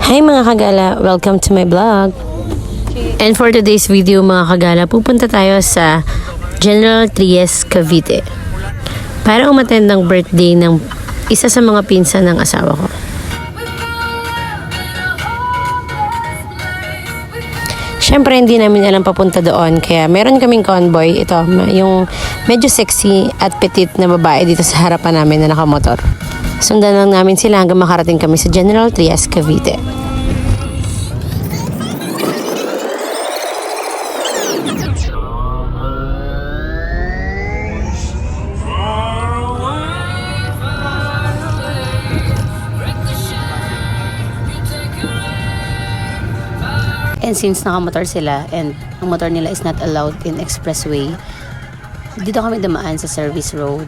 Hi mga kagala! Welcome to my vlog! And for today's video mga kagala, pupunta tayo sa General Trias, Cavite para umattend ng birthday ng isa sa mga pinsan ng asawa ko. Siyempre hindi namin alam papunta doon kaya meron kaming convoy. Ito, yung medyo sexy at petite na babae dito sa harapan namin na nakamotor. Sundan lang namin sila hanggang makarating kami sa General Trias, Cavite. And since nakamotor sila and ang motor nila is not allowed in expressway, dito kami dumaan sa service road.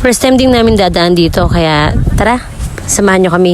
First time din namin dadaan dito, kaya tara, samahan nyo kami.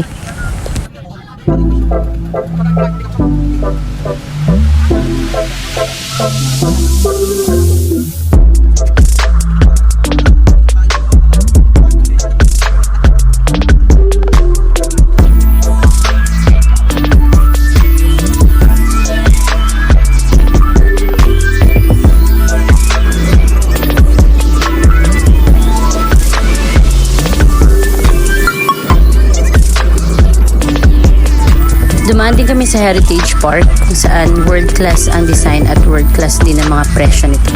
Dumaan din kami sa Heritage Park kung saan world class ang design at world class din ang mga presyo nito.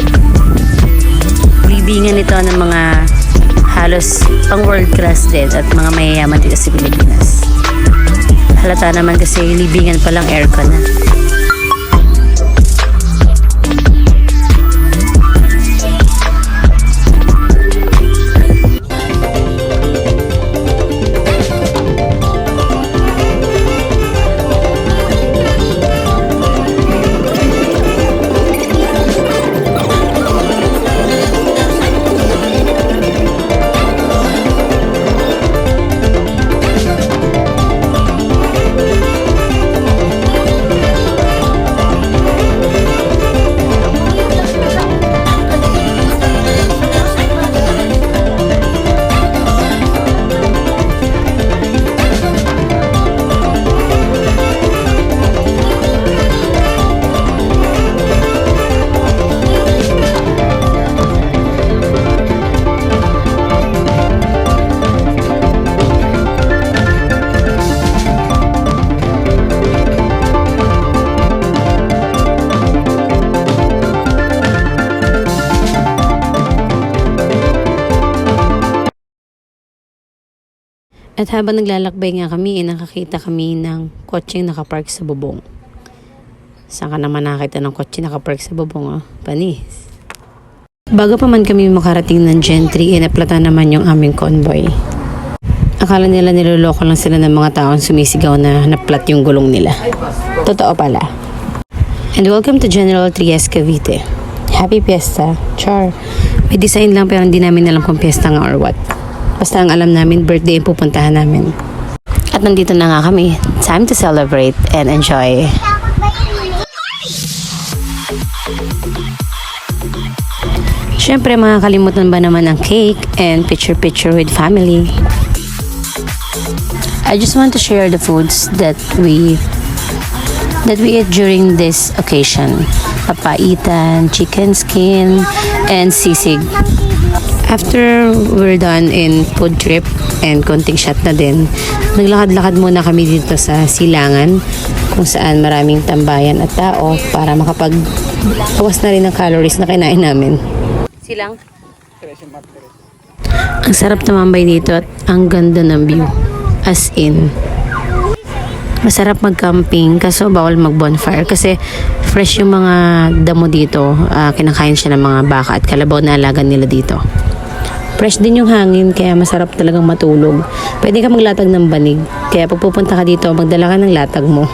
Libingan ito ng mga halos pang world class din at mga mayayaman dito sa Pilipinas. Halata naman kasi libingan palang aircon na. At habang naglalakbay nga kami, nakakita kami ng kotseng nakapark sa bubong. Saan ka naman nakakita ng kotse nakapark sa bubong? Panis. Bago pa man kami makarating ng Gentry, naplata naman yung aming convoy. Akala nila niloloko lang sila ng mga taong sumisigaw na naplat yung gulong nila. Totoo pala. And welcome to General Trias, Cavite. Happy Fiesta. Char. May design lang pero hindi namin alam kung fiesta nga or what. Basta ang alam namin, birthday ang pupuntahan namin. At nandito na nga kami. Time to celebrate and enjoy. Siyempre, makakalimutan ba naman ang cake and picture-picture with family. I just want to share the foods that we eat during this occasion. Papaitan, chicken skin, and sisig. After we're done in food trip and konting shot na din, naglakad-lakad muna kami dito sa Silangan kung saan maraming tambayan at tao para makapag-awas na rin ng calories na kinain namin. Silang? Ang sarap tumambay dito at ang ganda ng view. As in, masarap mag-camping kaso bawal mag-bonfire kasi fresh yung mga damo dito. Kinakain siya ng mga baka at kalabaw na alagan nila dito. Fresh din yung hangin kaya masarap talagang matulog. Pwede ka maglatag ng banig. Kaya pag pupunta ka dito, magdala ka ng latag mo.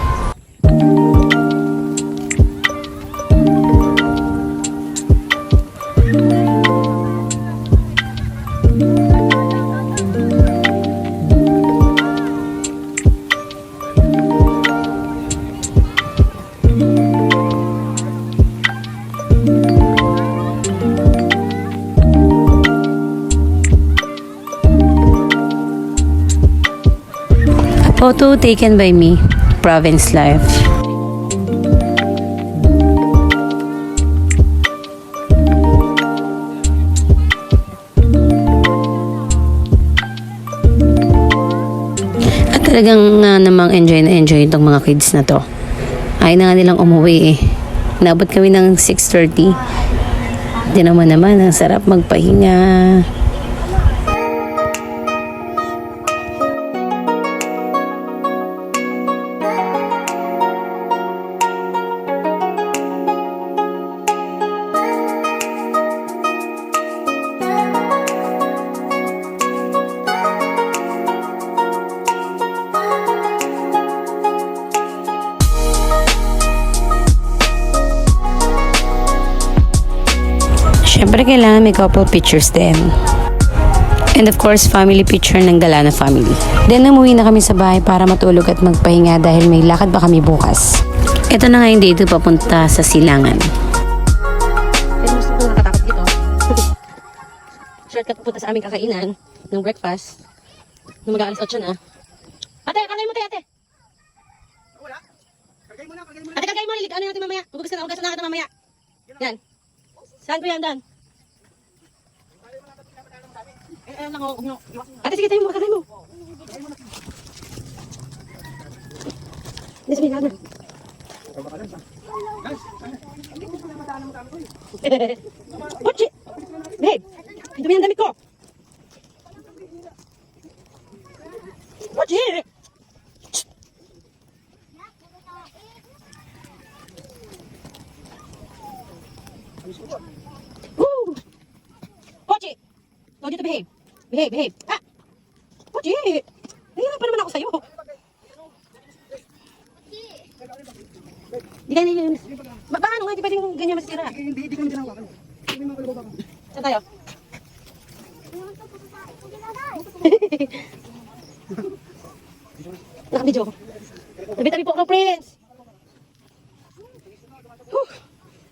Photo taken by me, province life. At talagang namang enjoy na enjoy itong mga kids na to. Ayaw na nga nilang umuwi eh. Nabot kami ng 6:30. Di naman ang sarap magpahinga. Siyempre, kailangan may couple pictures din. And of course, family picture ng Galana family. Then, umuwi na kami sa bahay para matulog at magpahinga dahil may lakad pa kami bukas. Ito na nga yung dito papunta sa Silangan. Gusto ko nakatakot dito. Shortcut pupunta sa aming kakainan ng breakfast. Nung mag-aalas 8 na. Ate, kagay mo tayo, ate. Wala. Kagay mo na. Ate, kagay mo. Ano natin mamaya? Hugasan na kita mamaya. Yan. Saan ko yan, Dan? Lang ako. Ate, sige tayo mo. Kagay mo. Sabihin na. Kotse! Babe! Ito yung damit ko! Kotse! Woo! Kotse! Go dito, behave! Behave! Ah! Kotse! Nahihirapan naman ako sa'yo. Di ganyan yun. Paano nga? Di pwedeng ganyan masisira. Hindi ko na ginawa. Hindi mo kalababa ka. Saan tayo? Nakabidyo ko. Tabi-tabi po ako, Prince.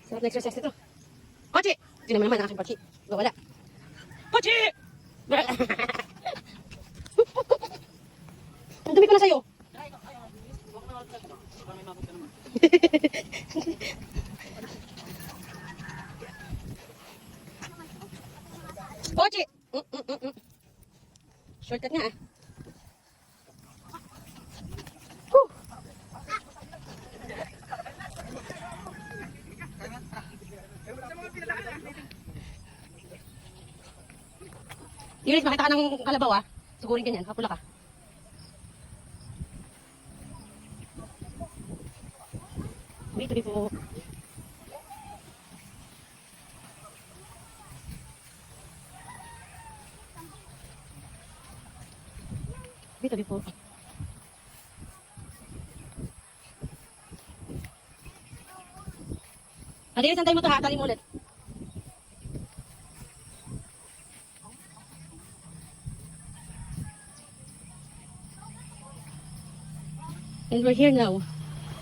Sarap na exercise nito. Kochi! Hindi naman ang aking kochi. Wala. Kochi! Ang dumi ko na sa'yo. Kochi! Shortcut nga ah. Iris, makita ka ng kalabaw ah. Sigurin ganyan, kapula ka. Dito po. Dito po. Ate, santay mo to ha, tali mo ulit. And we're here now,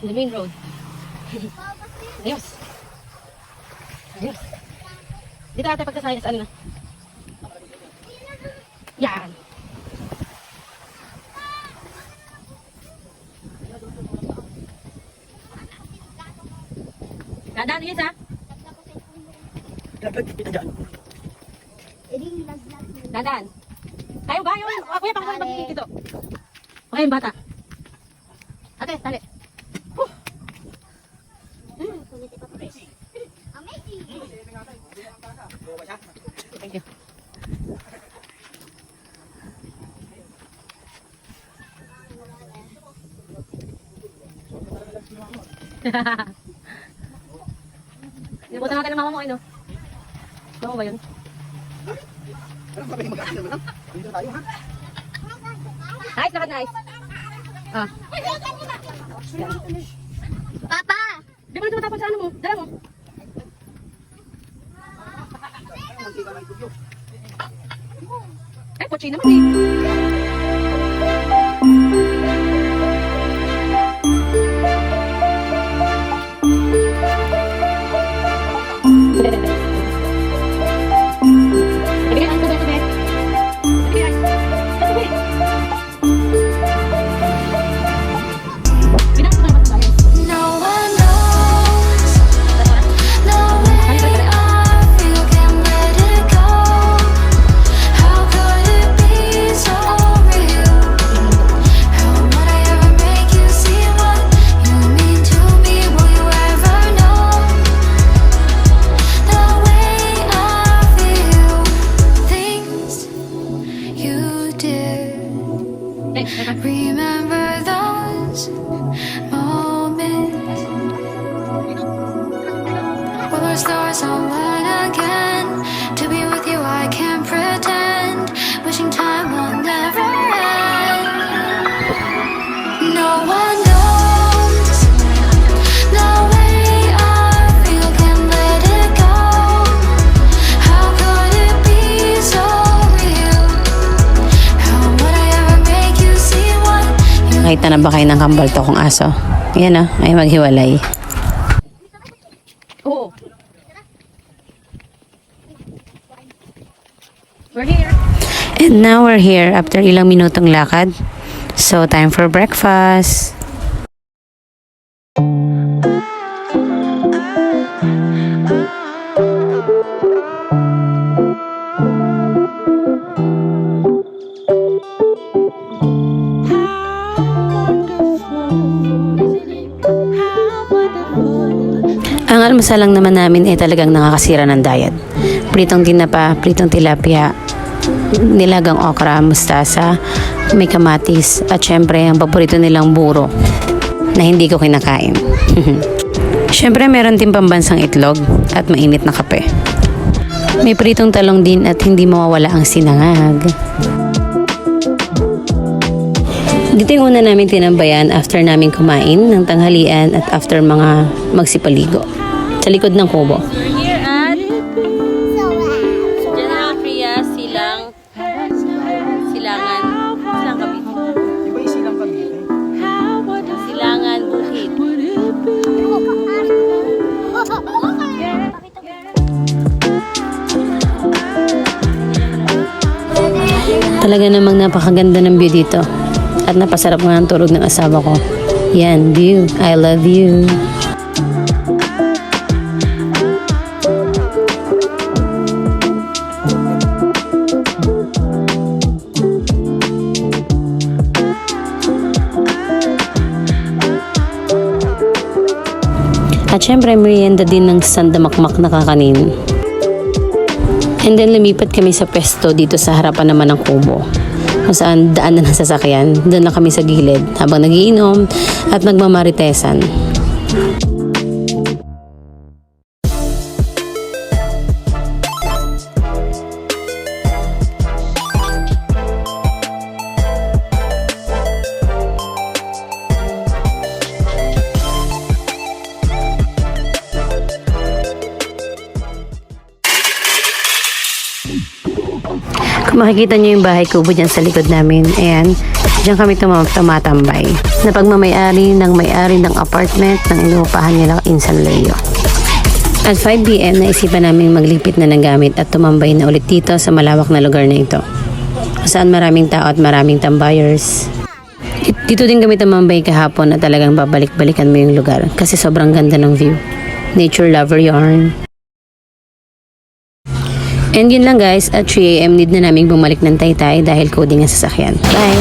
in the main road. Ayos. Dito ate pagkasaya sa ano na. Yan. Dadaan yes ha? Dapat kita dyan. Dadaan. Tayo ba yun? Kuya, pakasaya pag-ibig dito. Okay, yung bata. Ate, tali. Thank you. Nibutan natin ng mama mo, ano? Mama ba yun? Anong sabi mag-asin naman? Dito tayo ha? Nice, lahat nice. Ah. Papa! Di ba na tumatapon sa ano mo? Dala mo? Eh, kotse naman eh. Remember those moments when the stars align again. To be with you, I can't pretend. Wishing time will never end. No one knows the way I feel, can't let it go. How could it be so real? How would I ever make you see what you Nakita na ba kayo ng kambal to kong aso? Yan ah, ay maghiwalay. Oh. We're here. And now we're here after ilang minutong lakad. So, time for breakfast. Ang almusalang naman namin ay talagang nakakasira ng diet. Pritong tinapa, pritong tilapia, nilagang okra, mustasa, may kamatis, at syempre ang paborito nilang buro na hindi ko kinakain. Syempre meron din pambansang itlog at mainit na kape. May pritong talong din at hindi mawawala ang sinangag. Dito yung una namin tinambayan after namin kumain ng tanghalian at after mga magsipaligo. Sa likod ng kubo. We're here at General Trias, Silangan, Cavite. Iba yung silang Cavite. Silangan, Bukid. Talaga namang napakaganda ng view dito. At napasarap nga ang tulog ng asawa ko. Yan, view. I love you. At syempre, merienda din ng sandamakmak na kakanin. And then, lumipat kami sa pesto dito sa harapan naman ng kubo. Kung saan daan na ng sasakyan, doon na kami sa gilid habang nagiinom at nagmamaritesan. Kung makikita nyo yung bahay kubo dyan sa likod namin, ayan, dyan kami tumatambay. Na pagmamayari ng may-ari ng apartment ng inuupahan nila in San Leo. At 5 PM naisipan namin maglipit na ng gamit at tumambay na ulit dito sa malawak na lugar na ito. Kung saan maraming tao at maraming tambayers. Dito din kami tumambay kahapon at talagang babalik-balikan mo yung lugar kasi sobrang ganda ng view. Nature lover yarn. And yun lang guys, at 3 AM need na namin bumalik ng Taytay dahil coding ang sasakyan. Bye!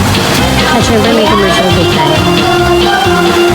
At syempre may commercial break tayo.